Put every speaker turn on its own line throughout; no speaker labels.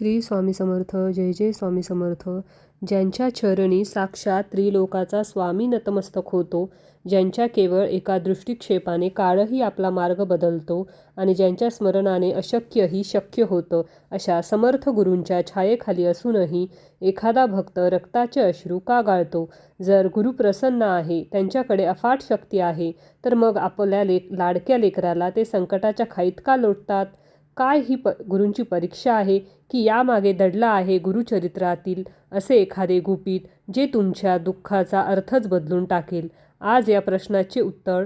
श्री स्वामी समर्थ. जय जय स्वामी समर्थ. ज्यांच्या चरणी साक्षात त्रिलोकाचा स्वामी नतमस्तक होतो, ज्यांच्या केवळ एका दृष्टिक्षेपाने काळही आपला मार्ग बदलतो आणि ज्यांच्या स्मरणाने अशक्यही शक्य होतं, अशा समर्थ गुरूंच्या छायेखाली असूनही एखादा भक्त रक्ताचे अश्रू का गाळतो? जर गुरु प्रसन्न आहे, त्यांच्याकडे अफाट शक्ती आहे, तर मग आपल्या लाडक्या लेकराला ते संकटाच्या खाईत का लोटतात? काय ही गुरूंची परीक्षा आहे, की यामागे दडला आहे गुरुचरित्रातील असे एखादे गुपित, जे तुमच्या दुःखाचा अर्थच बदलून टाकेल? आज या प्रश्नाचे उत्तर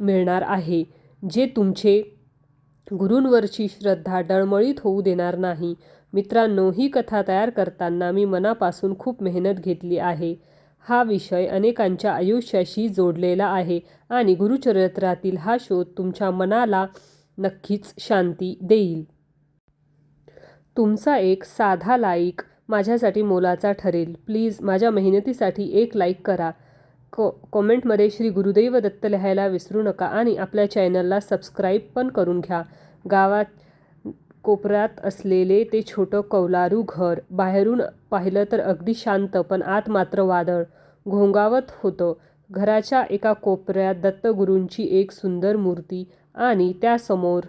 मिळणार आहे, जे तुमचे गुरूंवरची श्रद्धा डळमळीत होऊ देणार नाही. मित्रांनो, ही कथा तयार करताना मी मनापासून खूप मेहनत घेतली आहे. हा विषय अनेकांच्या आयुष्याशी जोडलेला आहे आणि गुरुचरित्रातील हा शोध तुमच्या मनाला नक्कीच शांती देईल. तुमचा एक साधा लाईक माझ्यासाठी मोलाचा ठरेल. प्लीज माझ्या मेहनतीसाठी एक लाईक करा. कॉमेंटमध्ये श्री गुरुदेव दत्त लिहायला विसरू नका आणि आपल्या चॅनलला सबस्क्राईब पण करून घ्या. गावात कोपऱ्यात असलेले ते छोटं कौलारू घर बाहेरून पाहिलं तर अगदी शांत, पण आत मात्र वादळ घोंगावत होतं. घराच्या एका कोपऱ्यात दत्तगुरूंची एक सुंदर मूर्ती आणि त्यासमोर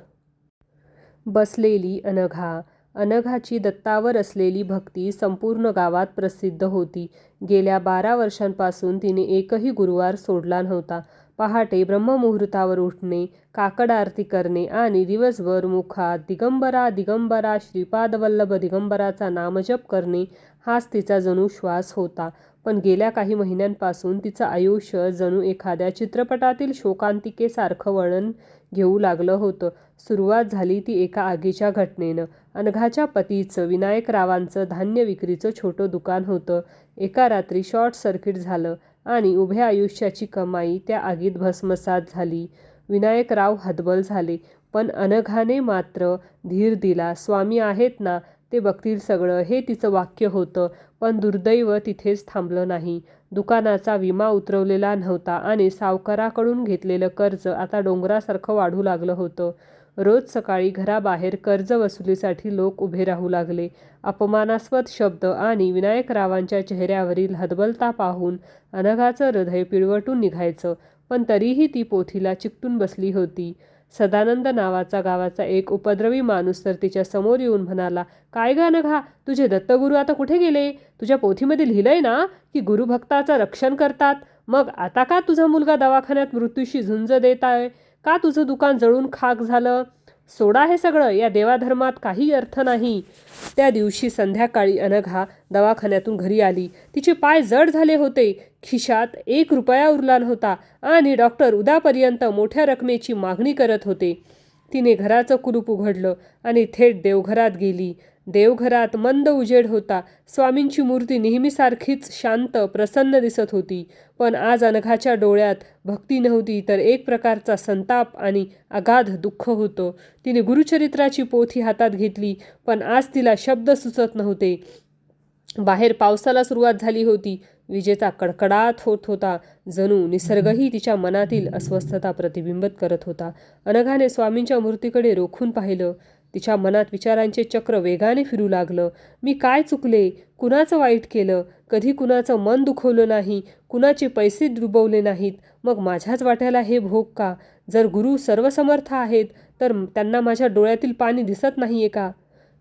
बसलेली अनघा. अनघाची दत्तावर असलेली भक्ती संपूर्ण गावात प्रसिद्ध होती. गेल्या 12 वर्षांपासून तिने एकही गुरुवार सोडला नव्हता. पहाटे ब्रह्ममुहूर्तावर उठणे, काकड आरती करणे आणि दिवसभर मुखात दिगंबरा दिगंबरा श्रीपादवल्लभ दिगंबराचा नामजप करणे हाच तिचा जणू श्वास होता. पण गेल्या काही महिन्यांपासून तिचं आयुष्य जणू एखाद्या चित्रपटातील शोकांतिकेसारखं वळण घेऊ लागलं होतं. सुरुवात झाली ती एका आगीच्या घटनेनं. अनघाच्या पतीचं विनायकरावांचं धान्य विक्रीचं छोटं दुकान होतं. एका रात्री शॉर्ट सर्किट झालं आणि उभ्या आयुष्याची कमाई त्या आगीत भस्मसात झाली. विनायकराव हतबल झाले, पण अनघाने मात्र धीर दिला. स्वामी आहेत ना, ते बघतील सगळं, हे तिचं वाक्य होतं. पण दुर्दैव तिथेच थांबलं नाही. दुकानाचा विमा उतरवलेला नव्हता आणि सावकाराकडून घेतलेलं कर्ज आता डोंगरासारखं वाढू लागलं होतं. रोज सकाळी घराबाहेर कर्ज वसुलीसाठी लोक उभे राहू लागले. अपमानास्पद शब्द आणि विनायकरावांच्या चेहऱ्यावरील हतबलता पाहून अनघाचं हृदय पिळवटून निघायचं. पण तरीही ती पोथीला चिकटून बसली होती. सदानंद नावाचा गावाचा एक उपद्रवी माणूस तर तिच्या समोर येऊन म्हणाला, "काय ग अनघा, तुझे दत्तगुरू आता कुठे गेले? तुझ्या पोथीमध्ये लिहिलंय ना की गुरुभक्ताचं रक्षण करतात. मग आता का तुझा मुलगा दवाखान्यात मृत्यूशी झुंज देत आहे? का तुझं दुकान जळून खाक झालं? सोडा हे सगळं, या देवाधर्मात काही अर्थ नाही." त्या दिवशी संध्याकाळी अनघा दवाखान्यातून घरी आली. तिचे पाय जड झाले होते, खिशात 1 रुपया उरला नव्हता आणि डॉक्टर उद्यापर्यंत मोठ्या रकमेची मागणी करत होते. तिने घराचं कुलूप उघडलं आणि थेट देवघरात गेली. देवघरात मंद उजेड होता. स्वामींची मूर्ती नेहमीसारखीच शांत प्रसन्न दिसत होती, पण आज अनघाच्या डोळ्यात भक्ती नव्हती, तर एक प्रकारचा संताप आणि अगाध दुःख होतं. तिने गुरुचरित्राची पोथी हातात घेतली, पण आज तिला शब्द सुचत नव्हते. बाहेर पावसाला सुरुवात झाली होती. विजेचा कडकडाट होत होता. जणू निसर्गही तिच्या मनातील अस्वस्थता प्रतिबिंबित करत होता. अनघाने स्वामींच्या मूर्तीकडे रोखून पाहिलं. तिच्या मनात विचारांचे चक्र वेगाने फिरू लागलं. मी काय चुकले? कुणाचं वाईट केलं? कधी कुणाचं मन दुखवलं नाही, कुणाचे पैसे डुबवले नाहीत, मग माझ्याच वाट्याला हे भोग का? जर गुरु सर्वसमर्थ आहेत, तर त्यांना माझ्या डोळ्यातील पाणी दिसत नाहीये का?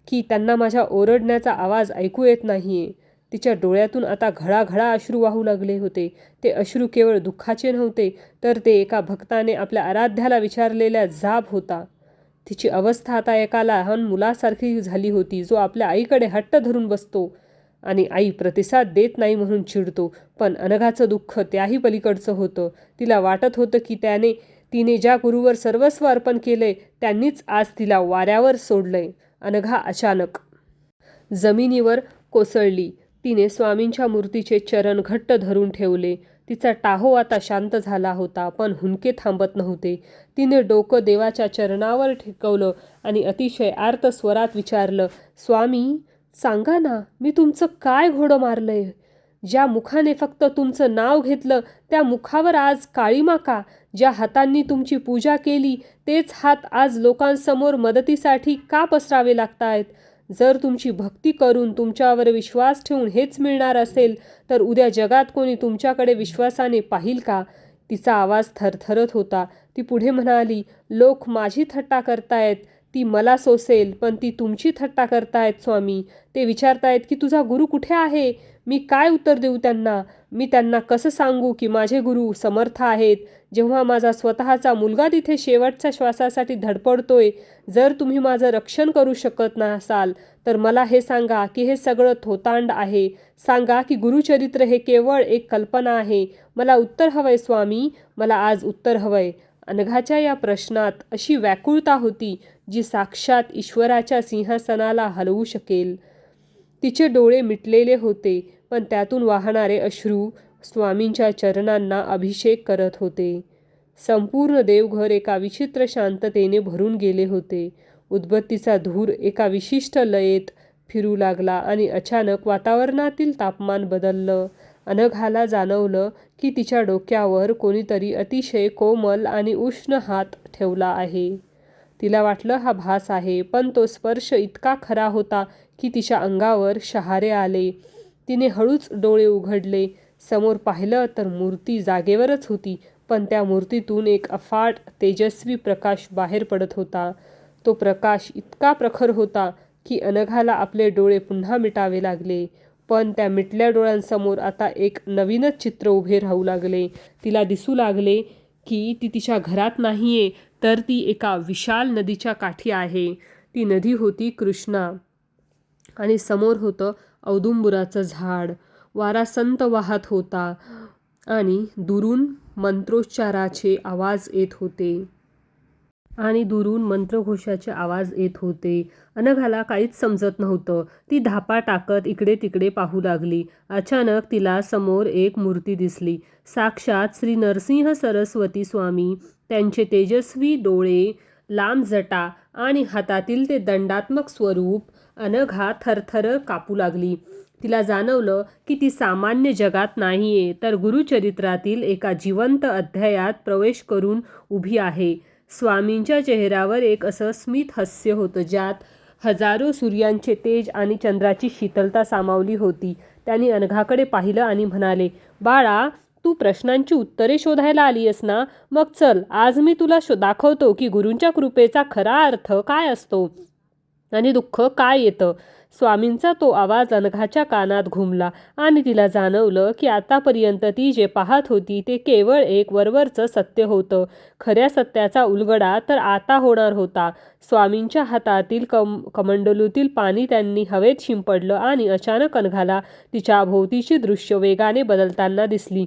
की त्यांना माझ्या ओरडण्याचा आवाज ऐकू येत नाहीये? तिच्या डोळ्यातून आता घळाघळा अश्रू वाहू लागले होते. ते अश्रू केवळ दुःखाचे नव्हते, तर ते एका भक्ताने आपल्या आराध्याला विचारलेल्या जाब होता. तिची अवस्था आता एका लहान मुलासारखी झाली होती, जो आपल्या आईकडे हट्ट धरून बसतो आणि आई प्रतिसाद देत नाही म्हणून चिडतो. पण अनघाचं दुःख त्याही पलीकडचं होतं. तिला वाटत होतं की तिने ज्या गुरुवर सर्वस्व अर्पण केलंय, त्यांनीच आज तिला वाऱ्यावर सोडलंय. अनघा अचानक जमिनीवर कोसळली. तिने स्वामींच्या मूर्तीचे चरण घट्ट धरून ठेवले. तिचा टाहो आता शांत झाला होता, पण हुंदके थांबत नव्हते. तिने डोकं देवाच्या चरणावर टेकवलं आणि अतिशय आर्त स्वरात विचारलं, "स्वामी, सांगा ना, मी तुमचं काय घोडं मारलंय? ज्या मुखाने फक्त तुमचं नाव घेतलं, त्या मुखावर आज काळिमा का? ज्या हातांनी तुमची पूजा केली, तेच हात आज लोकांसमोर मदतीसाठी का पसरावे लागतायत? जर तुमची भक्ती करून तुमच्यावर विश्वास ठेवून हेच मिळणार असेल तर उद्या जगात कोणी तुमच्याकडे विश्वासाने पाहिल का? तिचा आवाज थरथरत होता. ती पुढे म्हणाली, लोक माझी थट्टा करतायत, ती मला सोसेल, पण ती तुमची थट्टा करतायत स्वामी. ते विचारतायत की तुझा गुरु कुठे आहे? मी काय उत्तर देऊ त्यांना? मी त्यांना कसं सांगू की माझे गुरु समर्थ आहेत, जेव्हा माझा स्वतःचा मुलगा तिथे शेवटच्या श्वासासाठी धडपडतोय? जर तुम्ही माझं रक्षण करू शकत नसाल तर मला हे सांगा की हे सगळं थोतांड आहे. सांगा की गुरुचरित्र हे केवळ एक कल्पना आहे. मला उत्तर हवंय स्वामी, मला आज उत्तर हवंय. अनघाच्या या प्रश्नात अशी व्याकुळता होती जी साक्षात ईश्वराच्या सिंहासनाला हलवू शकेल. तिचे डोळे मिटलेले होते, पण त्यातून वाहणारे अश्रू स्वामींच्या चरणांना अभिषेक करत होते. संपूर्ण देवघर एका विचित्र शांततेने भरून गेले होते. उदबत्तीचा धूर एका विशिष्ट लयेत फिरू लागला आणि अचानक वातावरणातील तापमान बदललं. अनघाला जाणवलं की तिच्या डोक्यावर कोणीतरी अतिशय कोमल आणि उष्ण हात ठेवला आहे. तिला वाटलं हा भास आहे, पण तो स्पर्श इतका खरा होता की तिच्या अंगावर शहारे आले. तिने हळूच डोळे उघडले. समोर पाहिलं तर मूर्ती जागेवरच होती, पण त्या मूर्तीतून एक अफाट तेजस्वी प्रकाश बाहेर पडत होता. तो प्रकाश इतका प्रखर होता की अनघाला आपले डोळे पुन्हा मिटावे लागले. पण त्या मिटल्या डोळ्यांसमोर आता एक नवीनच चित्र उभे राहू लागले. तिला दिसू लागले की ती तिच्या घरात नाहीये, तर ती एका विशाल नदीच्या काठी आहे. ती नदी होती कृष्णा आणि समोर होतं औदुंबराचं झाड. वारा संत वाहत होता आणि दुरून मंत्रोच्चाराचे आवाज येत होते मंत्रघोषाचे आवाज येत होते. अनघाला काहीच समजत नव्हतं. ती धापा टाकत इकडे तिकडे पाहू लागली. अचानक तिला समोर एक मूर्ती दिसली. साक्षात श्री नरसिंह सरस्वती स्वामी. त्यांचे तेजस्वी डोळे, लांब जटा आणि हातातील ते दंडात्मक स्वरूप. अनघा थरथर कापू लागली. तिला जाणवलं की ती सामान्य जगात नाहीये, तर गुरुचरित्रातील एका जिवंत अध्यायात प्रवेश करून उभी आहे. स्वामींच्या चेहऱ्यावर एक असं स्मित हास्य होतं, ज्यात हजारो सूर्यांचे तेज आणि चंद्राची शीतलता सामावली होती. त्यांनी अनघाकडे पाहिलं आणि म्हणाले, बाळा, तू प्रश्नांची उत्तरे शोधायला आलीयस ना? मग चल, आज मी तुला दाखवतो की गुरूंच्या कृपेचा खरा अर्थ काय असतो आणि दुःख काय येतं. स्वामींचा तो आवाज अनघाच्या कानात घुमला आणि तिला जाणवलं की आतापर्यंत ती जे पाहत होती ते केवळ एक वरवरचं सत्य होतं. खऱ्या सत्याचा उलगडा तर आता होणार होता. स्वामींच्या हातातील कमंडलूतील पाणी त्यांनी हवेत शिंपडलं आणि अचानक अनघाला तिच्या भोवतीची दृश्य वेगाने बदलताना दिसली.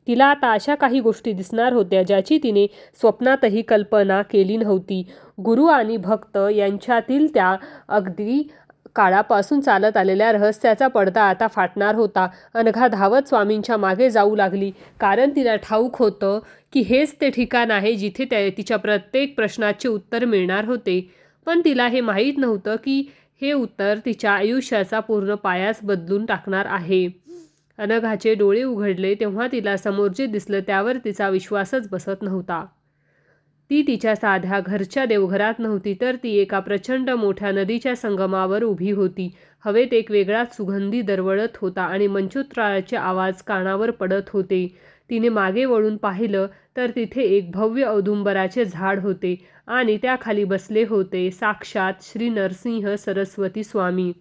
तिला आता अशा काही गोष्टी दिसणार होत्या ज्याची तिने स्वप्नातही कल्पना केली नव्हती. गुरु आणि भक्त यांच्यातील त्या अगदी काळापासून चालत आलेल्या रहस्याचा पडदा आता फाटणार होता. अनघा धावत स्वामींच्या मागे जाऊ लागली, कारण तिला ठाऊक होतं की हेच ते ठिकाण आहे जिथे तिच्या प्रत्येक प्रश्नाचे उत्तर मिळणार होते. पण तिला हे माहीत नव्हतं की हे उत्तर तिच्या आयुष्याचा पूर्ण पायाच बदलून टाकणार आहे. अनघाचे डोळे उघडले तेव्हा तिला समोर जे दिसलं त्यावर तिचा विश्वासच बसत नव्हता. ती तिच्या साध्या घरच्या देवघरात नव्हती, तर ती एका प्रचंड मोठ्या नदीच्या संगमावर उभी होती. हवेत एक वेगळाच सुगंधी दरवळत होता आणि मंत्रोच्चाराचे आवाज कानावर पडत होते. तिने मागे वळून पाहिलं तर तिथे एक भव्य औदुंबराचे झाड होते आणि त्याखाली बसले होते साक्षात श्री नरसिंह सरस्वती स्वामी.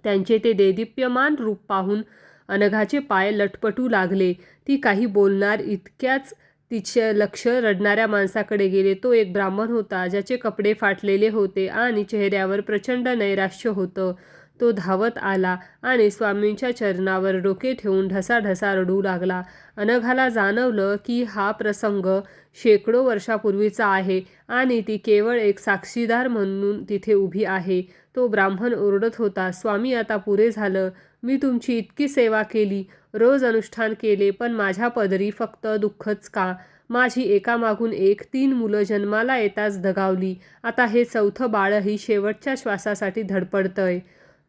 त्यांचे ते देदीप्यमान रूप पाहून अनघाचे पाय लटपटू लागले. ती काही बोलणार इतक्याच तिचे लक्ष रडणाऱ्या माणसाकडे गेले. तो एक ब्राह्मण होता, ज्याचे कपडे फाटलेले होते आणि चेहऱ्यावर प्रचंड नैराश्य होतं. तो धावत आला आणि स्वामींच्या चरणावर डोके ठेवून ढसाढसा रडू लागला. अनघाला जाणवलं की हा प्रसंग शेकडो वर्षापूर्वीचा आहे आणि ती केवळ एक साक्षीदार म्हणून तिथे उभी आहे. तो ब्राह्मण ओरडत होता, स्वामी, आता पुरे झालं. मी तुमची इतकी सेवा केली, रोज अनुष्ठान केले, पण माझ्या पदरी फक्त दुःखच का? माझी एकामागून एक 3 मुलं जन्माला येताच दगावली. आता हे 4थं बाळही शेवटच्या श्वासासाठी धडपडतंय.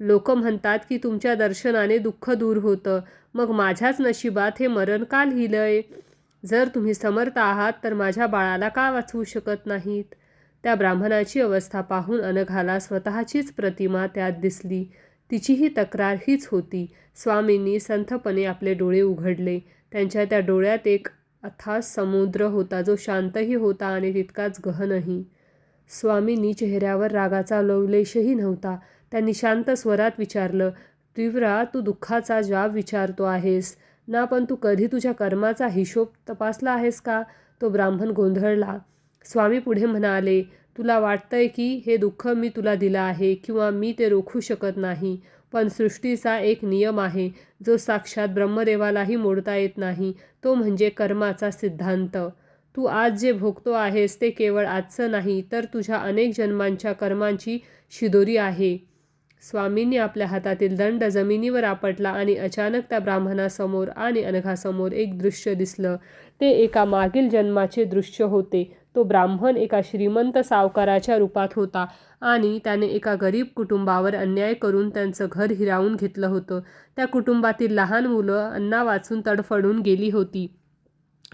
लोक म्हणतात की तुमच्या दर्शनाने दुःख दूर होतं. मग माझ्याच नशिबात हे मरण का लिहिलंय? जर तुम्ही समर्थ आहात तर माझ्या बाळाला का वाचवू शकत नाहीत? त्या ब्राह्मणाची अवस्था पाहून अनघाला स्वतःचीच प्रतिमा त्यात दिसली. तिचीही तक्रार हीच होती. स्वामींनी संथपणे आपले डोळे उघडले. त्यांच्या त्या डोळ्यात एक अथांग समुद्र होता, जो शांतही होता आणि तितकाच गहनही. स्वामींनी चेहऱ्यावर रागाचा लवलेशही नव्हता. त्यांनी शांत स्वरात विचारलं, तीव्रा, तू दुःखाचा जाब विचारतो आहेस ना, पण तू कधी तुझ्या कर्माचा हिशोब तपासला आहेस का? तो ब्राह्मण गोंधळला. स्वामी पुढे म्हणाले, तुला वाटतंय की हे दुःख मी तुला दिलं आहे किंवा मी ते रोखू शकत नाही, पण सृष्टीचा एक नियम आहे जो साक्षात ब्रह्मदेवालाही मोडता येत नाही, तो म्हणजे कर्माचा सिद्धांत. तू आज जे भोगतो आहेस ते केवळ आजचं नाही, तर तुझ्या अनेक जन्मांच्या कर्मांची शिदोरी आहे. स्वामींनी आपल्या हातातील दंड जमिनीवर आपटला आणि अचानक त्या ब्राह्मणासमोर आणि अनघासमोर एक दृश्य दिसलं. ते एका मागील जन्माचे दृश्य होते. तो ब्राह्मण एका श्रीमंत सावकाराच्या रूपात होता आणि त्याने एका गरीब कुटुंबावर अन्याय करून त्यांचं घर हिरावून घेतलं होतं. त्या कुटुंबातील लहान मुलं अन्नावाचून तडफडून गेली होती.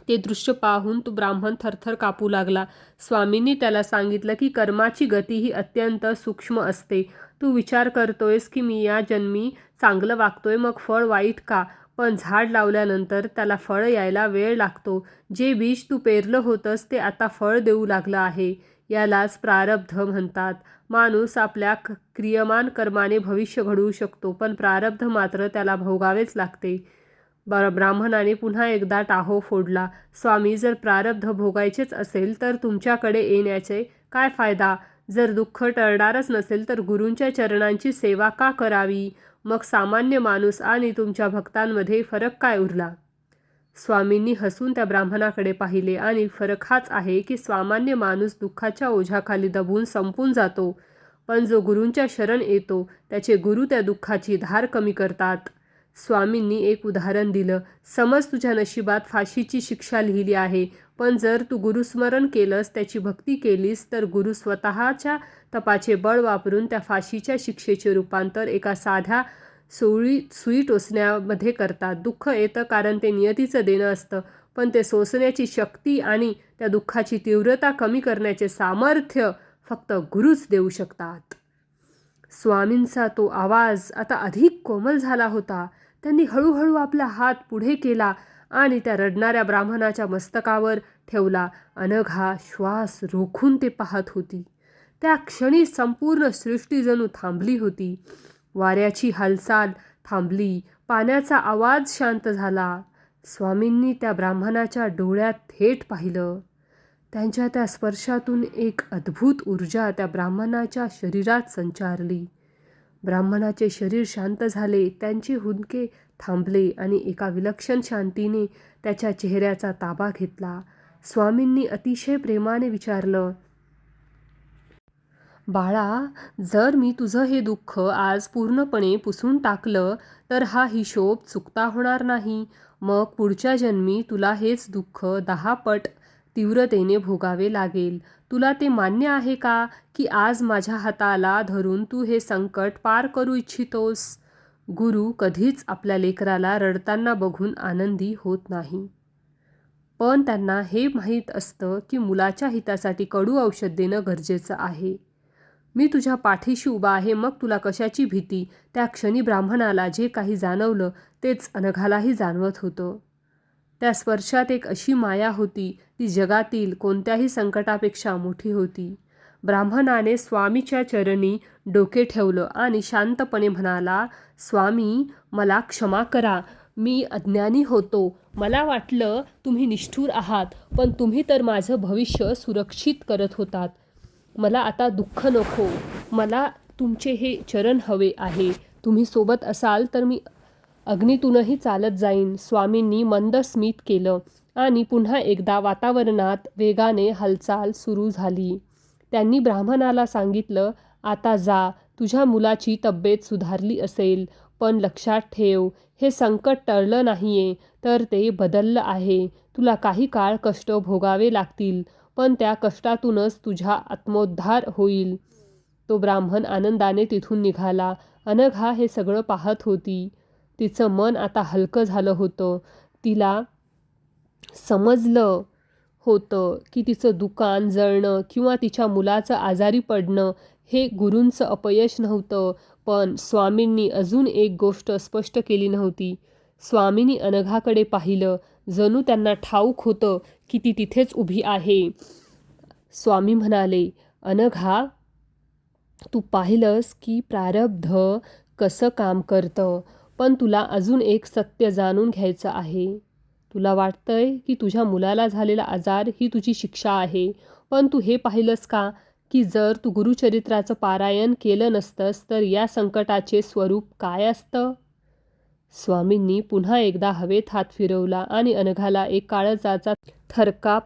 ते दृश्य पाहून तो ब्राह्मण थरथर कापू लागला. स्वामींनी त्याला सांगितलं की कर्माची गती ही अत्यंत सूक्ष्म असते. तू विचार करतोयस की मी या जन्मी चांगलं वागतोय, मग फळ वाईट का? पण झाड लावल्यानंतर त्याला फळ यायला वेळ लागतो. जे बीज तू पेरलं होतंस ते आता फळ देऊ लागलं आहे. यालाच प्रारब्ध म्हणतात. माणूस आपल्या क्रियमान कर्माने भविष्य घडवू शकतो, पण प्रारब्ध मात्र त्याला भोगावेच लागते. ब्राह्मणाने पुन्हा एकदा टाहो फोडला. स्वामी, जर प्रारब्ध भोगायचेच असेल तर तुमच्याकडे येण्याचे काय फायदा? जर दुःख टळणारच नसेल तर गुरूंच्या चरणांची सेवा का करावी? मग सामान्य माणूस आणि तुमच्या भक्तांमध्ये फरक काय उरला? स्वामींनी हसून त्या ब्राह्मणाकडे पाहिले आणि फरक हाच आहे की सामान्य माणूस दुःखाच्या ओझ्याखाली दबून संपून जातो, पण जो गुरूंच्या शरण येतो त्याचे गुरु त्या दुःखाची धार कमी करतात. स्वामींनी एक उदाहरण दिलं. समज तुझ्या नशिबात फाशीची शिक्षा लिहिली आहे, पण जर तू गुरुस्मरण केलंस, त्याची भक्ती केलीस, तर गुरु स्वतःच्या तपाचे बळ वापरून त्या फाशीच्या शिक्षेचे रूपांतर एका साध्या सुई टोचण्यामध्ये करतात. दुःख येतं कारण ते नियतीचं देणं असतं, पण ते सोसण्याची शक्ती आणि त्या दुःखाची तीव्रता कमी करण्याचे सामर्थ्य फक्त गुरुच देऊ शकतात. स्वामींचा तो आवाज आता अधिक कोमल झाला होता. त्यांनी हळूहळू आपला हात पुढे केला आणि त्या रडणाऱ्या ब्राह्मणाच्या मस्तकावर ठेवला. अनघा श्वास रोखून ते पाहत होती. त्या क्षणी संपूर्ण सृष्टी जणू थांबली होती. वाऱ्याची हालचाल थांबली. पाण्याचा आवाज शांत झाला. स्वामींनी त्या ब्राह्मणाच्या डोळ्यात थेट पाहिलं. त्यांच्या त्या स्पर्शातून एक अद्भुत ऊर्जा त्या ब्राह्मणाच्या शरीरात संचारली. ब्राह्मणाचे शरीर शांत झाले. त्यांचे हुंदके थांबले आणि एका विलक्षण शांतीने त्याच्या चेहऱ्याचा ताबा घेतला. स्वामींनी अतिशय प्रेमाने विचारलं, बाळा, जर मी तुझं हे दुःख आज पूर्णपणे पुसून टाकलं तर हा हिशोब चुकता होणार नाही. मग पुढच्या जन्मी तुला हेच दुःख 10 पट तीव्रतेने भोगावे लागेल. तुला ते मान्य आहे का की आज माझ्या हाताला धरून तू हे संकट पार करू इच्छितोस? गुरु कधीच आपल्या लेकराला रडताना बघून आनंदी होत नाही, पण त्यांना हे माहीत असतं की मुलाच्या हितासाठी कडू औषध देणं गरजेचं आहे. मी तुझ्या पाठीशी उभा आहे, मग तुला कशाची भीती? त्या क्षणी ब्राह्मणाला जे काही जाणवलं तेच अनघालाही जाणवत होतं. त्या स्पर्शात एक अशी माया होती, ती जगातील कोणत्याही संकटापेक्षा मोठी होती. ब्राह्मणाने स्वामीच्या चरणी डोके ठेवलं आणि शांतपणे म्हणाला, स्वामी, मला क्षमा करा. मी अज्ञानी होतो. मला वाटलं तुम्ही निष्ठुर आहात, पण तुम्ही तर माझं भविष्य सुरक्षित करत होतात. मला आता दुःख नको. मला तुमचे हे चरण हवे आहे. तुम्ही सोबत असाल तर मी अग्नीतूनही चालत जाईन. स्वामींनी मंद स्मित केलं आणि पुन्हा एकदा वातावरणात वेगाने हालचाल सुरू झाली. त्यांनी ब्राह्मणाला सांगितलं, आता जा. तुझ्या मुलाची तब्येत सुधारली असेल, पण लक्षात ठेव, हे संकट टळलं नाहीये, तर ते बदललं आहे. तुला काही काळ कष्ट भोगावे लागतील, पण त्या कष्टातूनच तुझा आत्मोद्धार होईल. तो ब्राह्मण आनंदाने तिथून निघाला. अनघा हे सगळं पाहत होती. तिचं मन आता हलकं झालं होतं. तिला समजलं होतं की तिचं दुकान जळणं किंवा तिच्या मुलाचं आजारी पडणं हे गुरूंचं अपयश नव्हतं. पण स्वामींनी अजून एक गोष्ट स्पष्ट केली नव्हती. स्वामींनी अनघाकडे पाहिलं. जणू त्यांना ठाऊक होतं की ती तिथेच उभी आहे. स्वामी म्हणाले, अनघा, तू पाहिलंस की प्रारब्ध कसं काम करतं, पण तुला अजून एक सत्य जाणून घ्यायचं आहे. तुला वाटतंय की तुझ्या मुलाला झालेला आजार ही तुझी शिक्षा आहे, पण तू हे पाहिलंस का की जर तू गुरुचरित्राचं पारायण केलं नसतंस तर या संकटाचे स्वरूप काय असतं? स्वामींनी पुन्हा एकदा हवेत हात फिरवला आणि अनघाला एक काळजाचा थरकाप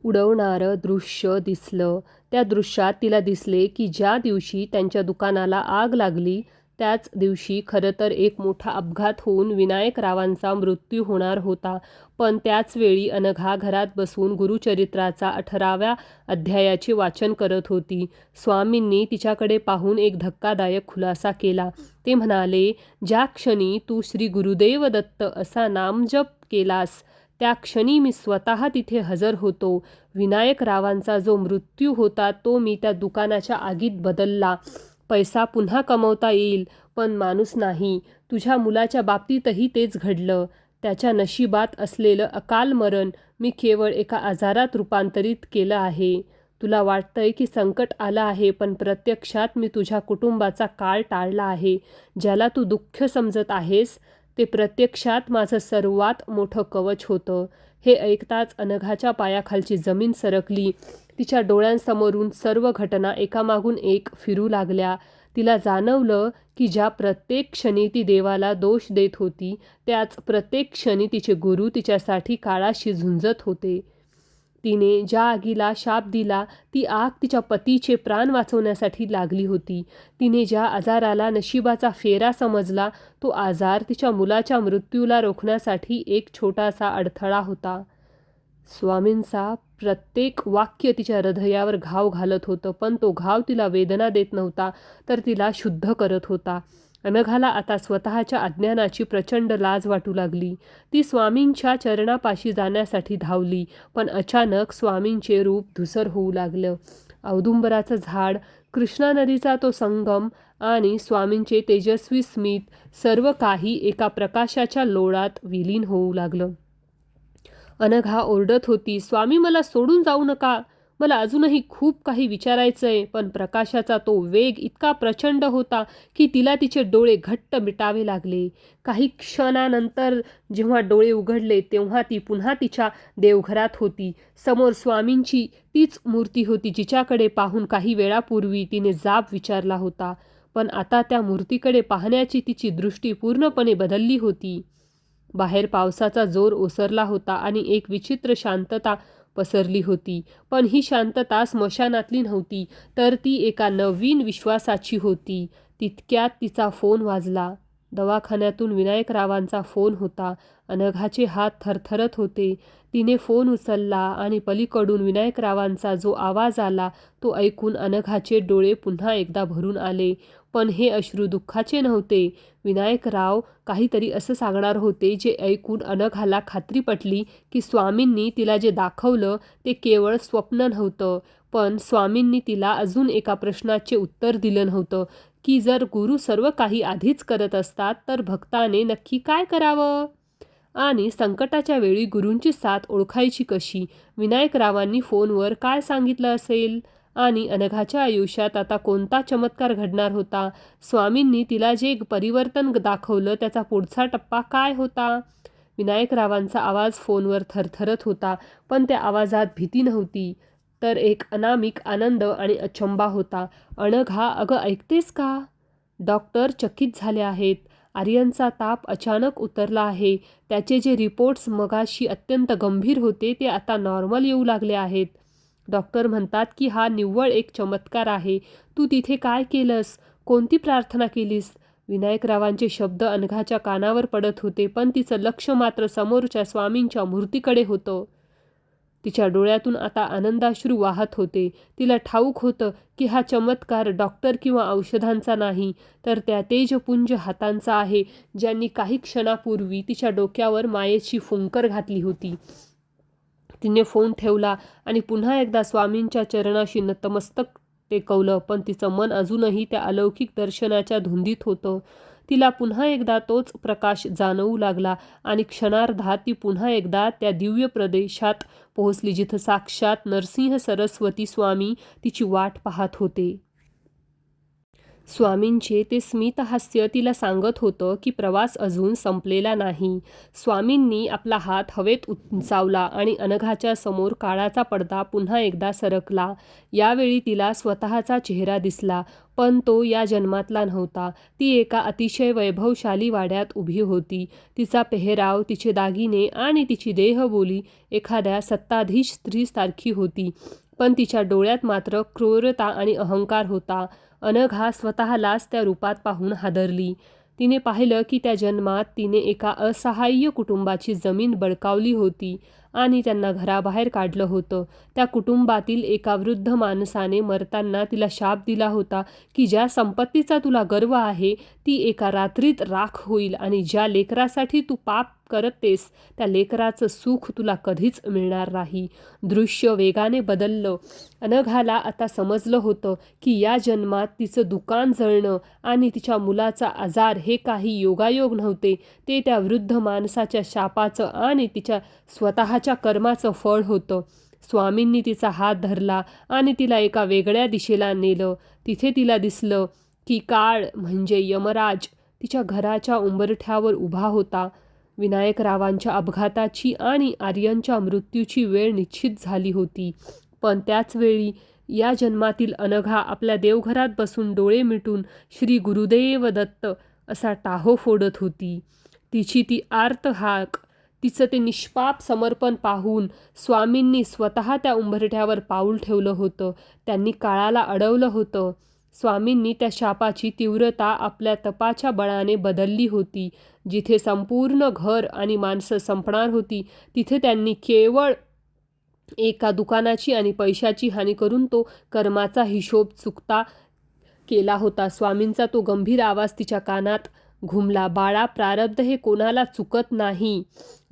उडवणारं दृश्य दिसलं. त्या दृश्यात तिला दिसले की ज्या दिवशी त्यांच्या दुकानाला आग लागली त्याच दिवशी खरं तर एक मोठा अपघात होऊन विनायकरावांचा मृत्यू होणार होता. पण त्याचवेळी अनघा घरात बसून गुरुचरित्राचा 18व्या अध्यायाचे वाचन करत होती. स्वामींनी तिच्याकडे पाहून एक धक्कादायक खुलासा केला. ते म्हणाले, ज्या क्षणी तू श्री गुरुदेव दत्त असा नामजप केलास त्या क्षणी मी स्वतः तिथे हजर होतो. विनायकरावांचा जो मृत्यू होता तो मी त्या दुकानाच्या आगीत बदलला. पैसा पुन्हा कमवता येईल पण माणूस नाही. तुझ्या मुलाच्या बाबतीतही तेच घडलं. त्याच्या नशिबात असलेलं अकाल मरण मी केवळ एका आजारात रूपांतरित केलं आहे. तुला वाटतंय की संकट आलं आहे, पण प्रत्यक्षात मी तुझ्या कुटुंबाचा काळ टाळला आहे. ज्याला तू दुःख समजत आहेस ते प्रत्यक्षात माझं सर्वात मोठं कवच होतं. हे ऐकताच अनघाच्या पायाखालची जमीन सरकली. तिच्या डोळ्यांसमोरून सर्व घटना एकामागून एक फिरू लागल्या. तिला जाणवलं की ज्या प्रत्येक क्षणी ती देवाला दोष देत होती त्याच प्रत्येक क्षणी तिचे गुरु तिच्यासाठी काळाशी झुंजत होते. तिने ज्या आगीला शाप दिला ती आग तिच्या पतीचे प्राण वाचवण्यासाठी लागली होती. तिने ज्या आजाराला नशिबाचा फेरा समजला तो आजार तिच्या मुलाच्या मृत्यूला रोखण्यासाठी एक छोटासा अडथळा होता. स्वामींचा प्रत्येक वाक्य तिच्या हृदयावर घाव घालत होतं, पण तो घाव तिला वेदना देत नव्हता तर तिला शुद्ध करत होता. अनघाला आता स्वतःच्या अज्ञानाची प्रचंड लाज वाटू लागली. ती स्वामींच्या चरणापाशी जाण्यासाठी धावली, पण अचानक स्वामींचे रूप धुसर होऊ लागलं. औदुंबराचं झाड, कृष्णा नदीचा तो संगम आणि स्वामींचे तेजस्वी स्मित सर्व काही एका प्रकाशाच्या लोळात विलीन होऊ लागलं. अनघा ओरडत होती, स्वामी मला सोडून जाऊ नका. मला अजूनही खूप काही विचारायचंय. पण प्रकाशाचा तो वेग इतका प्रचंड होता की तिला तिचे डोळे घट्ट मिटावे लागले. काही क्षणानंतर जेव्हा डोळे उघडले तेव्हा ती पुन्हा तिच्या देवघरात होती. समोर स्वामींची तीच मूर्ती होती जिच्याकडे पाहून काही वेळापूर्वी तिने जाब विचारला होता. पण आता त्या मूर्तीकडे पाहण्याची तिची दृष्टी पूर्णपणे बदलली होती. बाहेर पावसाचा जोर ओसरला होता आणि एक विचित्र शांतता पसरली होती. पण ही शांतता स्मशानातली नव्हती, तर ती एका नवीन विश्वासाची होती. तितक्यात तिचा फोन वाजला. दवाखान्यातून विनायकरावांचा फोन होता. अनघाचे हात थरथरत होते. तिने फोन उचलला आणि पलीकडून विनायकरावांचा जो आवाज आला तो ऐकून अनघाचे डोळे पुन्हा एकदा भरून आले. पण हे अश्रू दुःखाचे नव्हते. विनायकराव काहीतरी असं सांगणार होते जे ऐकून अनघाला खात्री पटली की स्वामींनी तिला जे दाखवलं ते केवळ स्वप्न नव्हतं. पण स्वामींनी तिला अजून एका प्रश्नाचे उत्तर दिलं नव्हतं की जर गुरु सर्व काही आधीच करत असतात तर भक्ताने नक्की काय करावं? आणि संकटाच्या वेळी गुरूंची साथ ओळखायची कशी? विनायकरावांनी फोनवर काय सांगितलं असेल? आणि अनघाच्या आयुष्यात आता कोणता चमत्कार घडणार होता? स्वामींनी तिला जे परिवर्तन दाखवलं त्याचा पुढचा टप्पा काय होता? विनायकरावांचा आवाज फोनवर थरथरत होता, पण त्या आवाजात भीती नव्हती, तर एक अनामिक आनंद आणि अचंबा होता. अनघा, अगं ऐकतेस का? डॉक्टर चकित झाले आहेत. आर्यनचा ताप अचानक उतरला आहे. त्याचे जे रिपोर्ट्स मगाशी अत्यंत गंभीर होते ते आता नॉर्मल येऊ लागले आहेत. डॉक्टर म्हणतात की हा निव्वळ एक चमत्कार आहे. तू तिथे काय केलंस? कोणती प्रार्थना केलीस? विनायकरावांचे शब्द अनघाच्या कानावर पडत होते, पण तिचं लक्ष मात्र समोरच्या स्वामींच्या मूर्तीकडे होतं. तिच्या डोळ्यातून आता आनंदाश्रू वाहत होते. तिला ठाऊक होतं की हा चमत्कार डॉक्टर किंवा औषधांचा नाही, तर त्या तेजपुंज हातांचा आहे ज्यांनी काही क्षणापूर्वी तिच्या डोक्यावर मायेची फुंकर घातली होती. तिने फोन ठेवला आणि पुन्हा एकदा स्वामींच्या चरणाशी नतमस्तक टेकवलं, पण तिचं मन अजूनही त्या अलौकिक दर्शनाच्या धुंदीत होतं. तिला पुन्हा एकदा तोच प्रकाश जाणवू लागला आणि क्षणार्धात ती पुन्हा एकदा त्या दिव्य प्रदेशात पोहोचली जिथं साक्षात नरसिंह सरस्वती स्वामी तिची वाट पाहत होते. स्वामींचे ते स्मितहास्य तिला सांगत होतं की प्रवास अजून संपलेला नाही. स्वामींनी आपला हात हवेत उंचावला आणि अनघाच्या समोर काळाचा पडदा पुन्हा एकदा सरकला. यावेळी तिला स्वतःचा चेहरा दिसला, पण तो या जन्मातला नव्हता. ती एका अतिशय वैभवशाली वाड्यात उभी होती. तिचा पेहराव, तिचे दागिने आणि तिची देहबोली एखाद्या सत्ताधीश स्त्रीसारखी होती, पण तिच्या डोळ्यात मात्र क्रूरता आणि अहंकार होता. अनघा स्वतःलाच त्या रूपात पाहून हादरली. तिने पाहिलं की त्या जन्मात तिने एका असहाय्य कुटुंबाची जमीन बळकावली होती आणि त्यांना घराबाहेर काढलं होतं. त्या कुटुंबातील एका वृद्ध माणसाने मरताना तिला शाप दिला होता की ज्या संपत्तीचा तुला गर्व आहे ती एका रात्रीत राख होईल आणि ज्या लेकरासाठी तू पाप करतेस त्या लेकराचं सुख तुला कधीच मिळणार नाही. दृश्य वेगाने बदललं. अनघाला आता समजलं होतं की या जन्मात तिचं दुकान जळणं आणि तिच्या मुलाचा आजार हे काही योगायोग नव्हते, ते त्या वृद्ध माणसाच्या शापाचं आणि तिच्या स्वतःच्या कर्माचं फळ होतं. स्वामींनी तिचा हात धरला आणि तिला एका वेगळ्या दिशेला नेलं. तिथे तिला दिसलं की काळ म्हणजे यमराज तिच्या घराच्या उंबरठ्यावर उभा होता. विनायकरावांच्या अपघाताची आणि आर्यनच्या मृत्यूची वेळ निश्चित झाली होती, पण त्याच वेळी या जन्मातील अनघा आपल्या देवघरात बसून डोळे मिटून श्री गुरुदेव दत्त असा टाहो फोडत होती. तिची ती आर्त हाक, तिचं ते निष्पाप समर्पण पाहून स्वामींनी स्वतः त्या उंबरठ्यावर पाऊल ठेवलं होतं. त्यांनी काळाला अडवलं होतं. स्वामींनी त्या शापाची तीव्रता आपल्या तपाच्या बळाने बदलली होती. जिथे संपूर्ण घर आणि माणसं संपणार होती तिथे त्यांनी केवळ एका दुकानाची आणि पैशाची हानी करून तो कर्माचा हिशोब चुकता केला होता. स्वामींचा तो गंभीर आवाज तिच्या कानात घुमला, बाळा, प्रारब्ध हे कोणाला चुकत नाही.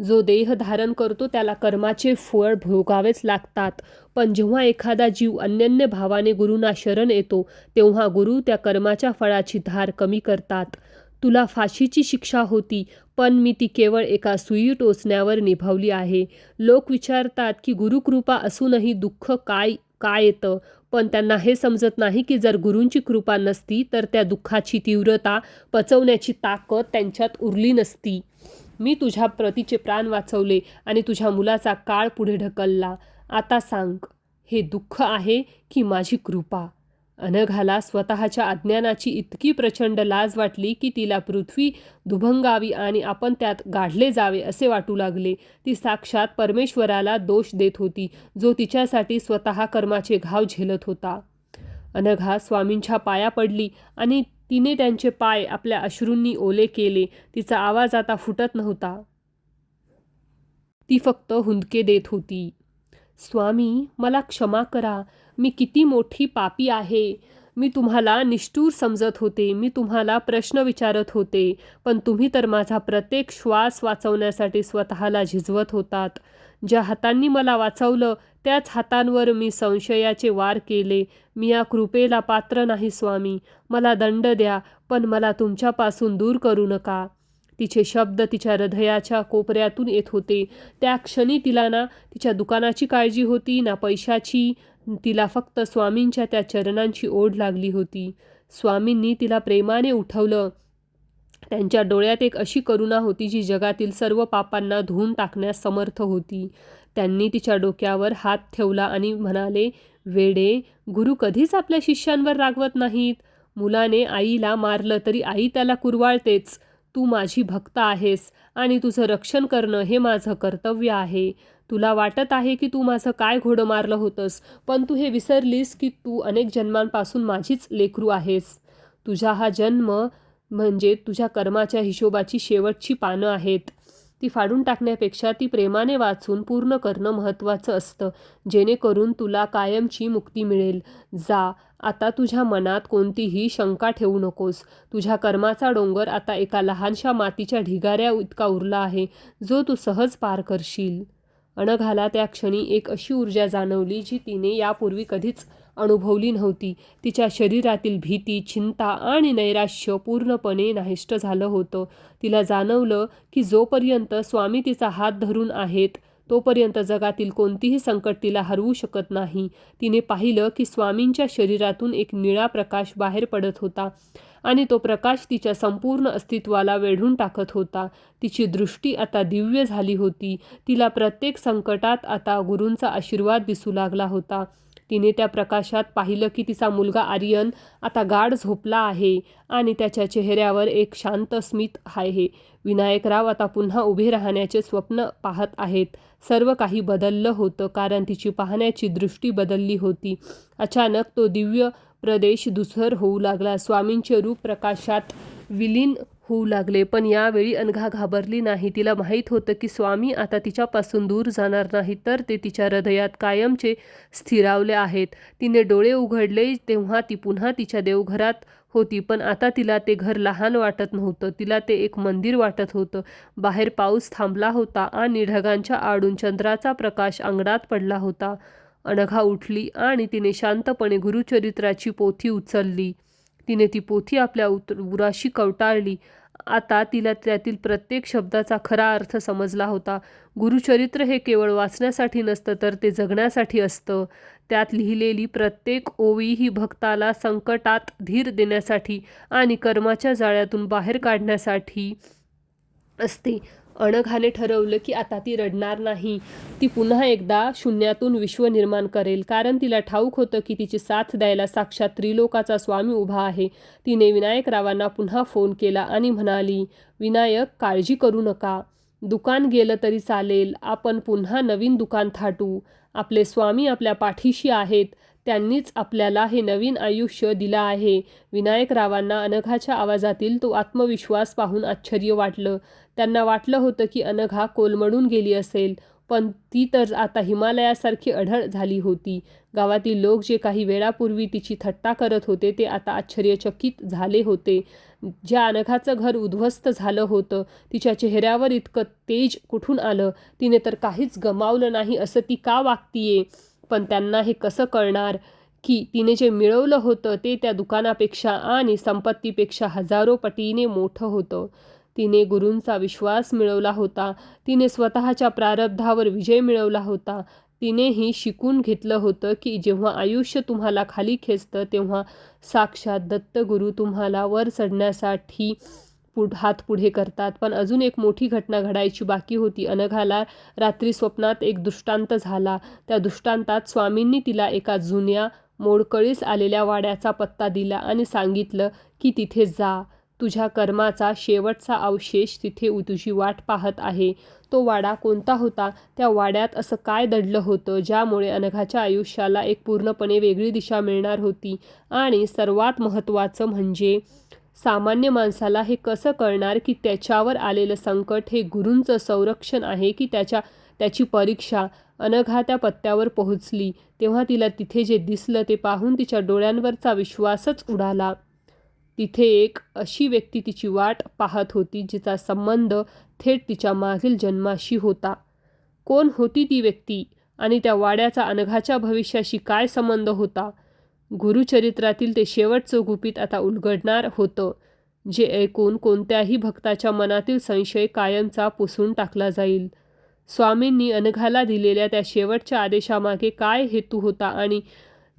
जो देह धारण करतो त्याला कर्माचे फळ भोगावेच लागतात, पण जेव्हा एखादा जीव अनन्य भावाने गुरूंना शरण येतो तेव्हा गुरु त्या कर्माच्या फळाची धार कमी करतात. तुला फाशीची शिक्षा होती, पण मी ती केवळ एका सुई टोचण्यावर निभावली आहे. लोक विचारतात की गुरुकृपा असूनही दुःख का येतं, पण त्यांना हे समजत नाही की जर गुरूंची कृपा नसती तर त्या दुःखाची तीव्रता पचवण्याची ताकद त्यांच्यात उरली नसती. मी तुझ्या प्रतीचे प्राण वाचवले आणि तुझ्या मुलाचा काळ पुढे ढकलला. आता सांग, हे दुःख आहे की माझी कृपा? अनघाला स्वतःच्या अज्ञानाची इतकी प्रचंड लाज वाटली की तिला पृथ्वी दुभंगावी आणि आपण त्यात गाडले जावे असे वाटू लागले. ती साक्षात परमेश्वराला दोष देत होती, जो तिच्यासाठी स्वतः कर्माचे घाव झेलत होता. अनघा स्वामींच्या पाया पडली आणि तिने त्यांचे पाय आपल्या अश्रूंनी ओले केले. तिचा आवाज आता फुटत नव्हता. ती फक्त हुंदके देत होती. स्वामी, मला क्षमा करा. मी किती मोठी पापी आहे. मी तुम्हाला निष्ठुर समजत होते. मी तुम्हाला प्रश्न विचारत होते, पण तुम्ही तर माझा प्रत्येक श्वास वाचवण्यासाठी स्वतःला झिजवत होतात. ज्या हातांनी मला वाचवलं त्याच हातांवर मी संशयाचे वार केले. मी या कृपेला पात्र नाही स्वामी. मला दंड द्या, पण मला तुमच्यापासून दूर करू नका. तिचे शब्द तिच्या हृदयाच्या कोपऱ्यातून येत होते. त्या क्षणी तिला ना तिच्या दुकानाची काळजी होती ना पैशाची. तिला फक्त स्वामींच्या त्या चरणांची ओढ लागली होती. स्वामींनी तिला प्रेमाने उठवलं. त्यांच्या डोळ्यात एक अशी करुणा होती जी जगातील सर्व पापांना धुवून टाकण्यास समर्थ होती. त्यांनी तिच्या डोक्यावर हात ठेवला आणि म्हणाले, वेडे, गुरु कधीच आपल्या शिष्यांवर रागवत नाहीत. मुलाने आईला मारलं तरी आई त्याला कुरवाळतेच. तू माझी भक्त आहेस आणि तुझं रक्षण करणं हे माझं कर्तव्य आहे. तुला वाटत आहे की तू माझं काय घोडं मारलं होतंस, पण तू हे विसरलीस की तू अनेक जन्मांपासून माझीच लेकरू आहेस. तुझा हा जन्म म्हणजे तुझ्या कर्माच्या हिशोबाची शेवटची पानं आहेत. ती फाडून टाकण्यापेक्षा ती प्रेमाने वाचून पूर्ण करणं महत्त्वाचं असतं, जेणेकरून तुला कायमची मुक्ती मिळेल. जा, आता तुझ्या मनात कोणतीही शंका ठेवू नकोस. तुझ्या कर्माचा डोंगर आता एका लहानशा मातीच्या ढिगाऱ्या इतका उरला आहे, जो तू सहज पार करशील. अनघाला त्या क्षणी एक अशी ऊर्जा जाणवली जी तिने यापूर्वी कधीच अनुभवली नव्हती. तिच्या शरीरातील भीती, चिंता आणि नैराश्य पूर्णपणे नाहीष्ट झालं होतं. तिला जाणवलं की जोपर्यंत स्वामी तिचा हात धरून आहेत तोपर्यंत जगातील कोणतीही संकट तिला हरवू शकत नाही. तिने पाहिलं की स्वामींच्या शरीरातून एक निळा प्रकाश बाहेर पडत होता आणि तो प्रकाश तिच्या संपूर्ण अस्तित्वाला वेढून टाकत होता. तिची दृष्टी आता दिव्य झाली होती. तिला प्रत्येक संकटात आता गुरूंचा आशीर्वाद दिसू लागला होता. तिने त्या प्रकाशात पाहिलं की तिचा मुलगा आर्यन आता गाढ झोपला आहे आणि त्याच्या चेहऱ्यावर एक शांत स्मित आहे. विनायकराव आता पुन्हा उभे राहण्याचे स्वप्न पाहत आहेत. सर्व काही बदललं होतं कारण तिची पाहण्याची दृष्टी बदलली होती. अचानक तो दिव्य प्रदेश धूसर होऊ लागला. स्वामींचे रूप प्रकाशात विलीन होऊ लागले. पण यावेळी अनघा घाबरली नाही. तिला माहीत होतं की स्वामी आता तिच्यापासून दूर जाणार नाही, तर ते तिच्या हृदयात कायमचे स्थिरावले आहेत. तिने डोळे उघडले तेव्हा ती पुन्हा तिच्या देवघरात होती. पण आता तिला ते घर लहान वाटत नव्हतं. तिला ते एक मंदिर वाटत होतं. बाहेर पाऊस थांबला होता आणि ढगांच्या आडून चंद्राचा प्रकाश अंगणात पडला होता. अनघा उठली आणि तिने शांतपणे गुरुचरित्राची पोथी उचलली. तिने ती पोथी आपल्या उराशी कवटाळली. आता तिला त्यातील प्रत्येक शब्दाचा खरा अर्थ समजला होता. गुरुचरित्र हे केवळ वाचण्यासाठी नसतं, तर ते जगण्यासाठी असतं. त्यात लिहिलेली प्रत्येक ओवी ही भक्ताला संकटात धीर देण्यासाठी आणि कर्माच्या जाळ्यातून बाहेर काढण्यासाठी असते. अनघाने ठरवलं की आता ती रडणार नाही. ती पुन्हा एकदा शून्यातून विश्व निर्माण करेल, कारण तिला ठाऊक होतं की तिची साथ द्यायला साक्षात त्रिलोकाचा स्वामी उभा आहे. तिने विनायकरावांना पुन्हा फोन केला आणि म्हणाली, विनायक, काळजी करू नका. दुकान गेलं तरी चालेल. आपण पुन्हा नवीन दुकान थाटू. आपले स्वामी आपल्या पाठीशी आहेत. त्यांनीच आपल्याला हे नवीन आयुष्य दिलं आहे. विनायकरावांना अनघाच्या आवाजातील तो आत्मविश्वास पाहून आश्चर्य वाटलं. त्यांना वाटलं होतं की अनघा कोलमडून गेली असेल, पण ती तर आता हिमालयासारखी अढळ झाली होती. गावातील लोक जे काही वेळापूर्वी तिची थट्टा करत होते ते आता आश्चर्यचकित झाले होते. ज्या अनघाचं घर उद्ध्वस्त झालं होतं, तिच्या चेहऱ्यावर इतकं तेज कुठून आलं? तिने तर काहीच गमावलं नाही असं ती का वागतीये? पण त्यांना हे कसं कळणार की तिने जे मिळवलं होतं ते त्या दुकानापेक्षा आणि संपत्तीपेक्षा हजारो पटीने मोठं होतं. तिने गुरूंचा विश्वास मिळवला होता. तिने स्वतःच्या प्रारब्धावर विजय मिळवला होता. तिनेही शिकून घेतलं होतं की जेव्हा आयुष्य तुम्हाला खाली खेचतं तेव्हा साक्षात दत्तगुरू तुम्हाला वर चढण्यासाठी हात पुढे करतात. पण अजून एक मोठी घटना घडायची बाकी होती. अनघाला रात्री स्वप्नात एक दृष्टांत झाला. त्या दृष्टांतात स्वामींनी तिला एका जुन्या मोडकळीस आलेल्या वाड्याचा पत्ता दिला आणि सांगितलं की तिथे जा. तुझ्या कर्माचा शेवटचा अवशेष तिथे तुझी वाट पाहत आहे. तो वाडा कोणता होता? त्या वाड्यात असं काय दडलं होतं ज्यामुळे अनघाच्या आयुष्याला एक पूर्णपणे वेगळी दिशा मिळणार होती? आणि सर्वात महत्त्वाचं म्हणजे सामान्य माणसाला हे कसं कळणार की त्याच्यावर आलेलं संकट हे गुरूंचं संरक्षण आहे की त्याची परीक्षा? अनघा त्या पत्त्यावर पोहोचली तेव्हा तिला तिथे जे दिसलं ते पाहून तिच्या डोळ्यांवरचा विश्वासच उडाला. तिथे एक अशी व्यक्ती तिची वाट पाहत होती जिचा संबंध थेट तिच्या मागील जन्माशी होता. कोण होती ती व्यक्ती आणि त्या वाड्याचा अनघाच्या भविष्याशी काय संबंध होता? गुरुचरित्रातील ते शेवटचं गुपित आता उलगडणार होतं, जे ऐकून कोणत्याही भक्ताच्या मनातील संशय कायमचा पुसून टाकला जाईल. स्वामींनी अनघाला दिलेल्या त्या शेवटच्या आदेशामागे काय हेतू होता आणि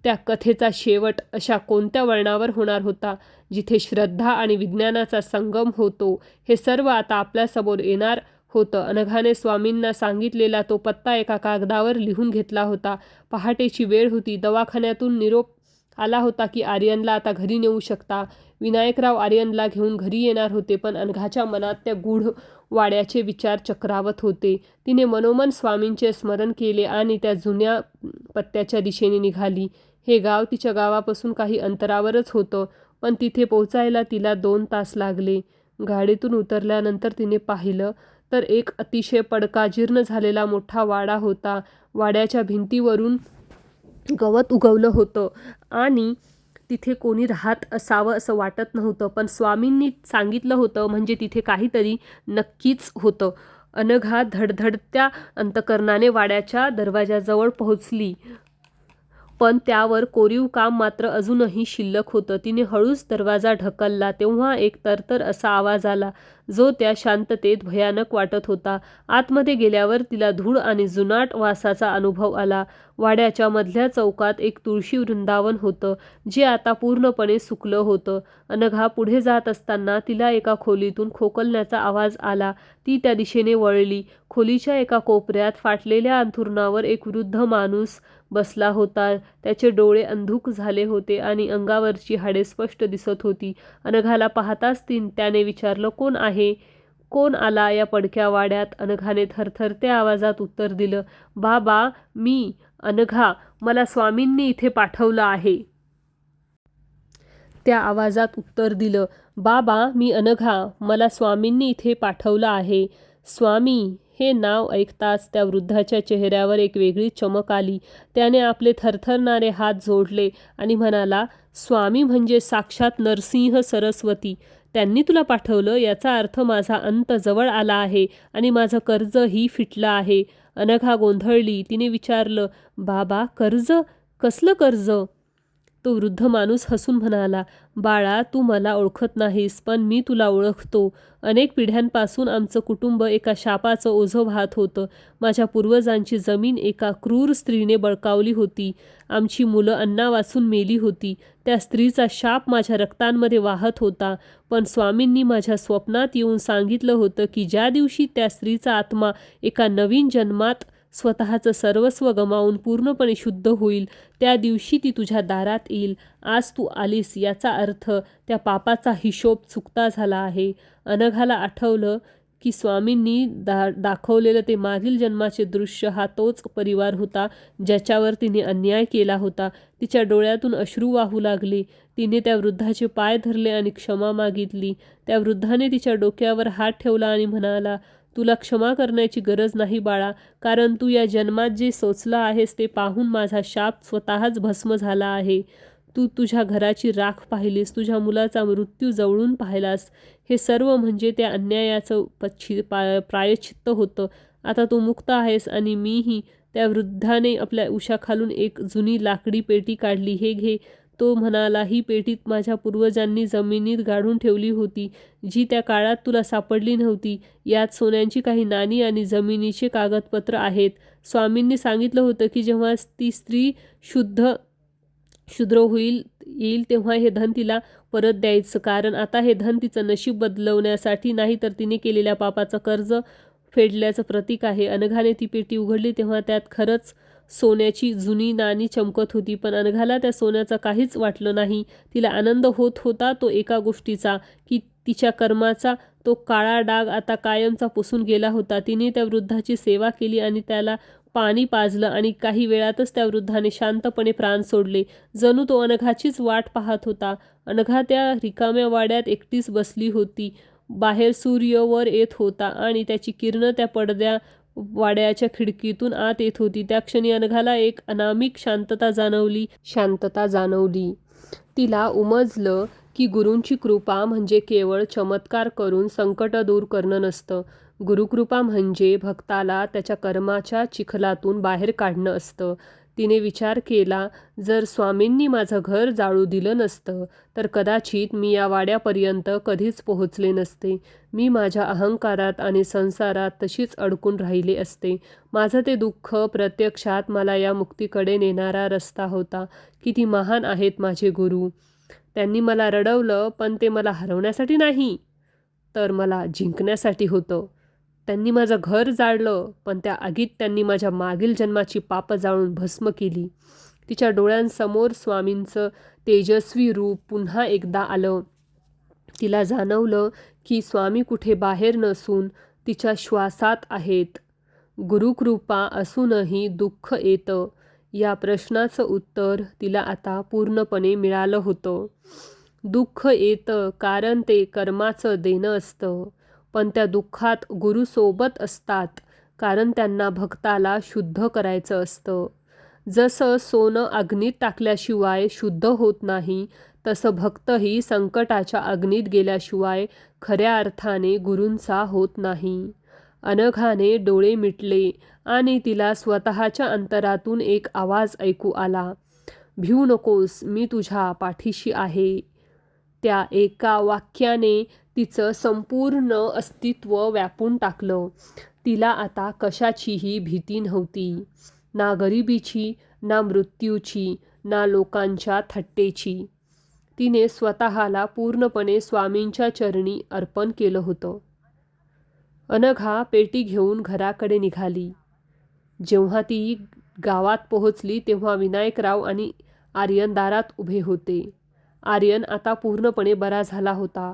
त्या कथेचा शेवट अशा कोणत्या वळणावर होणार होता जिथे श्रद्धा आणि विज्ञानाचा संगम होतो? हे सर्व आता आपल्यासमोर येणार होतं. अनघाने स्वामींना सांगितलेला तो पत्ता एका कागदावर लिहून घेतला होता. पहाटेची वेळ होती. दवाखान्यातून निरोप आला होता की आर्यनला आता घरी नेऊ शकता. विनायकराव आर्यनला घेऊन घरी येणार होते, पण अनघाच्या मनात त्या गूढ वाड्याचे विचार चक्रावत होते. तिने मनोमन स्वामींचे स्मरण केले आणि त्या जुन्या पत्त्याच्या दिशेने निघाली. हे गाव तिच्या गावापासून काही अंतरावरच होतं, पण तिथे पोहोचायला तिला 2 तास लागले. गाडीतून उतरल्यानंतर तिने पाहिलं तर एक अतिशय पडका जीर्ण झालेला मोठा वाडा होता. वाड्याच्या भिंतीवरून गवत उगवलं होतं आणि तिथे कोणी राहत असावं असं वाटत नव्हतं, पण स्वामींनी सांगितलं होतं म्हणजे तिथे काहीतरी नक्कीच होतं. अनघा धडधडत्या अंतकरणाने वाड्याच्या दरवाजाजवळ पोहोचली, पण त्यावर कोरीव काम मात्र अजूनही शिल्लक होतं. तिने हळूच दरवाजा ढकलला तेव्हा एक तरतर असा आवाज आला, जो त्या शांततेत भयानक वाटत होता. आतमध्ये गेल्यावर तिला धूळ आणि जुनाट वासाचा अनुभव आला. वाड्याच्या मधल्या चौकात एक तुळशी वृंदावन होतं, जे आता पूर्णपणे सुकलं होतं. अनघा पुढे जात असताना तिला एका खोलीतून खोकलण्याचा आवाज आला. ती त्या दिशेने वळली. खोलीच्या एका कोपऱ्यात फाटलेल्या अंथरुणावर एक वृद्ध माणूस बसला होता. त्याचे डोळे अंधुक झाले होते आणि अंगावरची हाडे स्पष्ट दिसत होती. अनघाला पाहताच त्याने विचारलं, "कोण आहे? कोण आला या पडक्या वाड्यात?" अनघाने थरथरत्या आवाजात उत्तर दिलं, "बाबा, मी अनघा. मला स्वामींनी इथे पाठवलं आहे." त्या आवाजात उत्तर दिलं, "बाबा, मी अनघा. मला स्वामींनी इथे पाठवलं आहे." स्वामी हे नाव ऐकताच त्या वृद्धाच्या चेहऱ्यावर एक वेगळी चमक आली. त्याने आपले थरथरणारे हात जोडले आणि म्हणाला, "स्वामी म्हणजे साक्षात नरसिंह सरस्वती. त्यांनी तुला पाठवलं याचा अर्थ माझा अंत जवळ आला आहे आणि माझं कर्जही फिटलं आहे." अनघा गोंधळली. तिने विचारलं, "बाबा, कर्ज? कसलं कर्ज?" तो वृद्ध माणूस हसून म्हणाला, "बाळा, तू मला ओळखत नाहीस, पण मी तुला ओळखतो. अनेक पिढ्यांपासून आमचं कुटुंब एका शापाचं ओझं वाहत होतं. माझ्या पूर्वजांची जमीन एका क्रूर स्त्रीने बळकावली होती. आमची मुलं अन्नावाचून मेली होती. त्या स्त्रीचा शाप माझ्या रक्तांमध्ये वाहत होता. पण स्वामींनी माझ्या स्वप्नात येऊन सांगितलं होतं की ज्या दिवशी त्या स्त्रीचा आत्मा एका नवीन जन्मात स्वतःचं सर्वस्व गमावून पूर्णपणे शुद्ध होईल, त्या दिवशी ती तुझ्या दारात येईल. आज तू आलीस याचा अर्थ त्या पापाचा हिशोब चुकता झाला आहे." अनघाला आठवलं की स्वामींनी दाखवलेलं ते मागील जन्माचे दृश्य हा तोच परिवार होता ज्याच्यावर तिने अन्याय केला होता. तिच्या डोळ्यातून अश्रू वाहू लागले. तिने त्या वृद्धाचे पाय धरले आणि क्षमा मागितली. त्या वृद्धाने तिच्या डोक्यावर हात ठेवला आणि म्हणाला, "तुला क्षमा करण्याची गरज नाही बाळा, कारण तू या जन्मात जे सोचलं आहेस ते पाहून माझा शाप स्वतःच भस्म झाला आहे. तू तुझ्या घराची राख पाहिलीस, तुझ्या मुलाचा मृत्यू जवळून पाहिलास. हे सर्व म्हणजे त्या अन्यायाचं प्रायश्चित्त होतं. आता तू मुक्त आहेस आणि मीही." त्या वृद्धाने आपल्या उशाखालून एक जुनी लाकडी पेटी काढली. "हे घे." तो म्हणाला, "ही पेटी माझ्या पूर्वजांनी जमिनीत गाडून ठेवली होती, जी त्या काळात तुला सापडली नव्हती. यात सोन्यांची काही नाणी आणि जमिनीचे कागदपत्र आहेत. स्वामींनी सांगितलं होतं की जेव्हा ती स्त्री शुद्र येईल तेव्हा हे धन तिला परत द्यायचं, कारण आता हे धन तिचं नशीब बदलवण्यासाठी नाही तर तिने केलेल्या पापाचं कर्ज फेडल्याचं प्रतीक आहे." अनघाने ती पेटी उघडली तेव्हा त्यात खरंच सोन्याची जुनी नाणी चमकत होती. पण अनघाला त्या सोन्याचं काहीच वाटलं नाही. तिला आनंद होत होता तो एका गोष्टीचा, की तिच्या कर्माचा तो काळा डाग आता कायमचा पुसून गेला होता. तिने त्या वृद्धाची सेवा केली आणि त्याला पाणी पाजलं आणि काही वेळातच त्या वृद्धाने शांतपणे प्राण सोडले. जणू तो अनघाचीच वाट पाहत होता. अनघा त्या रिकाम्या वाड्यात एकटीच बसली होती. बाहेर सूर्य वर येत होता आणि त्याची किरणं त्या पडद्या वाड्याच्या खिडकीतून आत येत होती. त्या क्षणी अनघाला एक अनामिक शांतता जाणवली. तिला उमजलं की गुरूंची कृपा म्हणजे केवळ चमत्कार करून संकट दूर करणं नसतं. गुरुकृपा म्हणजे भक्ताला त्याच्या कर्माच्या चिखलातून बाहेर काढणं असतं. तिने विचार केला, जर स्वामींनी माझं घर जाळू दिलं नसतं तर कदाचित मी या वाड्यापर्यंत कधीच पोहोचले नसते. मी माझ्या अहंकारात आणि संसारात तशीच अडकून राहिले असते. माझं ते दुःख प्रत्यक्षात मला या मुक्तीकडे नेणारा रस्ता होता. किती महान आहेत माझे गुरु. त्यांनी मला रडवलं, पण ते मला हरवण्यासाठी नाही, तर मला जिंकण्यासाठी होतं. त्यांनी माझं घर जाळलं, पण त्या आगीत त्यांनी माझ्या मागील जन्माची पापं जाळून भस्म केली." तिच्या डोळ्यांसमोर स्वामींचं तेजस्वी रूप पुन्हा एकदा आलं. तिला जाणवलं की स्वामी कुठे बाहेर नसून तिच्या श्वासात आहेत. गुरुकृपा असूनही दुःख येतं, या प्रश्नाचं उत्तर तिला आता पूर्णपणे मिळालं होतं. दुःख येतं कारण ते कर्माचं देणं असतं, पण त्या दुःखात गुरु सोबत असतात, कारण त्यांना भक्ताला शुद्ध करायचं असतं. जसं सोनं अग्नीत टाकल्याशिवाय शुद्ध होत नाही, तसं भक्तही संकटाच्या अग्नीत गेल्याशिवाय खऱ्या अर्थाने गुरूंचा होत नाही. अनघाने डोळे मिटले आणि तिला स्वतःच्या अंतरातून एक आवाज ऐकू आला, भिऊ नकोस, मी तुझ्या पाठीशी आहे. त्या एका वाक्याने तिचं संपूर्ण अस्तित्व व्यापून टाकलं. तिला आता कशाचीही भीती नव्हती. ना गरिबीची, ना मृत्यूची, ना लोकांच्या थट्टेची. तिने स्वतःला पूर्णपणे स्वामींच्या चरणी अर्पण केलं होतं. अनघा पेटी घेऊन घराकडे निघाली. जेव्हा ती गावात पोहोचली तेव्हा विनायकराव आणि आर्यन दारात उभे होते. आर्यन आता पूर्णपणे बरा झाला होता.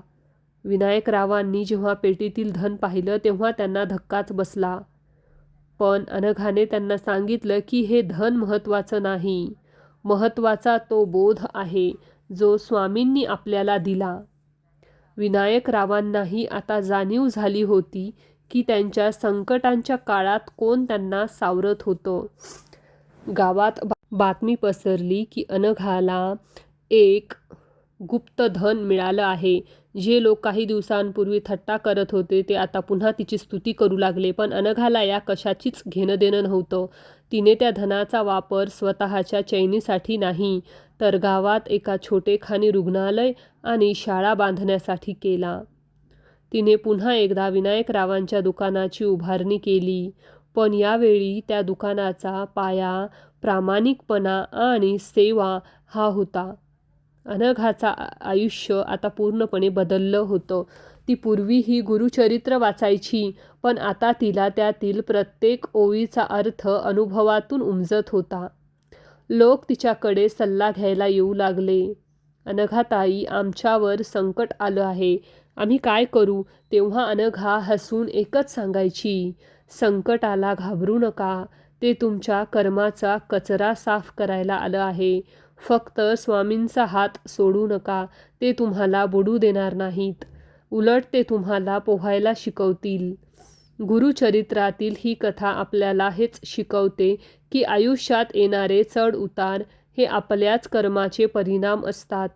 विनायकरावांनी जेव्हा पेटीतील धन पाहिलं तेव्हा त्यांना धक्काच बसला. पण अनघाने त्यांना सांगितलं की हे धन महत्त्वाचं नाही, महत्त्वाचा तो बोध आहे जो स्वामींनी आपल्याला दिला. विनायकरावांनाही आता जाणीव झाली होती की त्यांच्या संकटांच्या काळात कोण त्यांना सावरत होतं. गावात बातमी पसरली की अनघाला एक गुप्तधन मिळालं आहे. जे लोक काही दिवसांपूर्वी थट्टा करत होते ते आता पुन्हा तिची स्तुती करू लागले. पण अनघाला या कशाचीच घेणं देणं नव्हतं. तिने त्या धनाचा वापर स्वतःच्या चैनीसाठी नाही तर गावात एका छोटेखानी रुग्णालय आणि शाळा बांधण्यासाठी केला. तिने पुन्हा एकदा विनायकरावांच्या दुकानाची उभारणी केली. पण यावेळी त्या दुकानाचा पाया प्रामाणिकपणा आणि सेवा हा होता. अनघाचं आयुष्य आता पूर्णपणे बदललं होतं. ती पूर्वीही गुरुचरित्र वाचायची, पण आता तिला त्यातील प्रत्येक ओळीचा अर्थ अनुभवातून उमजत होता. लोक तिच्याकडे सल्ला घ्यायला येऊ लागले. अनघाताई, आमच्यावर संकट आलं आहे, आम्ही काय करू? तेव्हा अनघा हसून एकच सांगायची, संकटाला घाबरू नका, ते तुमच्या कर्माचा कचरा साफ करायला आलं आहे. फक्त स्वामींचा हात सोडू नका, ते तुम्हाला बुडू देणार नाहीत, उलट ते तुम्हाला पोहायला शिकवतील. गुरुचरित्रातील ही कथा आपल्याला हेच शिकवते की आयुष्यात येणारे चढ उतार हे आपल्याच कर्माचे परिणाम असतात.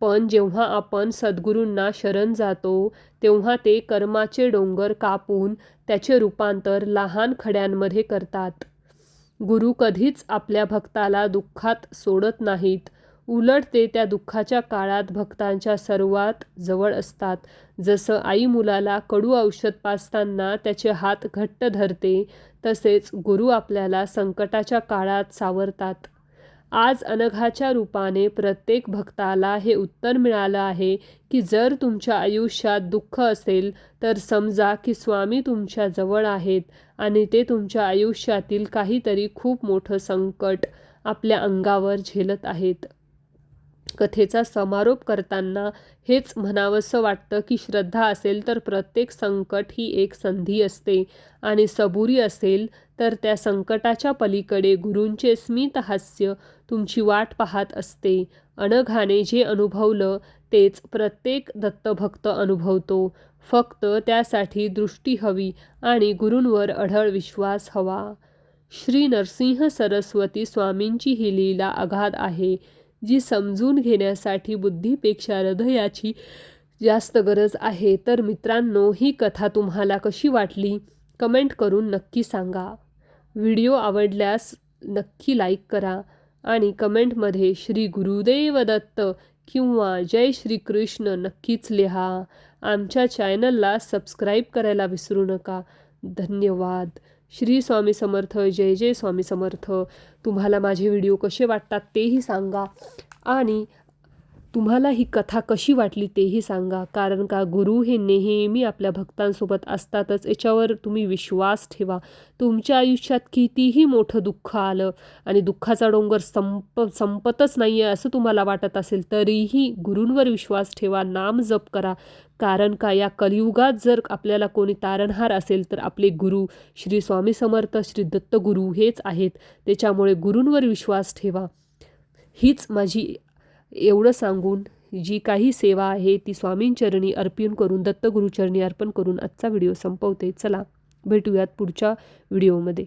पण जेव्हा आपण सद्गुरूंना शरण जातो तेव्हा ते कर्माचे डोंगर कापून त्याचे रूपांतर लहान खड्यांमध्ये करतात. गुरु कधीच आपल्या भक्ताला दुःखात सोडत नाहीत, उलट ते त्या दुःखाच्या काळात भक्तांच्या सर्वात जवळ असतात. जसं आई मुलाला कडू औषध पाजताना त्याचे हात घट्ट धरते, तसेच गुरु आपल्याला संकटाच्या काळात सावरतात. आज अनघाच्या रूपाने प्रत्येक भक्ताला हे उत्तर मिळालं आहे की जर तुमच्या आयुष्यात दुःख असेल तर समजा की स्वामी तुमच्या जवळ आहेत आणि ते तुमच्या आयुष्यातील काहीतरी खूप मोठं संकट आपल्या अंगावर झेलत आहेत. कथेचा समारोप करताना हेच म्हणावंसं वाटतं की श्रद्धा असेल तर प्रत्येक संकट ही एक संधी असते आणि सबुरी असेल तर त्या संकटाच्या पलीकडे गुरूंचे स्मित हास्य तुमची वाट पाहत असते. अनघाने जे अनुभवलं तेच प्रत्येक दत्तभक्त अनुभवतो. फक्त त्यासाठी दृष्टी हवी आणि गुरूंवर अढळ विश्वास हवा. श्री नरसिंह सरस्वती स्वामींची ही लीला अगाध आहे, जी समजून घेण्यासाठी बुद्धीपेक्षा हृदयाची जास्त गरज आहे. तर मित्रांनो, ही कथा तुम्हाला कशी वाटली कमेंट करून नक्की सांगा. व्हिडिओ आवडल्यास नक्की लाईक करा आणि कमेंटमध्ये श्री गुरुदेव दत्त किंवा जय श्री कृष्ण नक्कीच लिहा. आमच्या चॅनलला सबस्क्राईब करायला विसरू नका. धन्यवाद. श्री स्वामी समर्थ. जय जय स्वामी समर्थ. तुम्हाला माझे व्हिडिओ कसे वाटतात तेही सांगा आणि तुम्हाला ही कथा कशी वाटली तेही सांगा. कारण का गुरु हे नेहमी आपल्या भक्तांसोबत असतातच, याच्यावर तुम्ही विश्वास ठेवा. तुमच्या आयुष्यात कितीही मोठं दुःख आलं आणि दुःखाचा डोंगर संपतच नाही आहे असं तुम्हाला वाटत असेल तरीही गुरूंवर विश्वास ठेवा, नाम जप करा. कारण का या कलियुगात जर आपल्याला कोणी तारणहार असेल तर आपले गुरु श्री स्वामी समर्थ श्री दत्तगुरू हेच आहेत. त्याच्यामुळे गुरूंवर विश्वास ठेवा. हीच माझी एवढं सांगून जी काही सेवा आहे ती स्वामींचरणी अर्पण करून दत्तगुरूचरणी अर्पण करून आजचा व्हिडिओ संपवते. चला भेटूयात पुढच्या व्हिडिओमध्ये.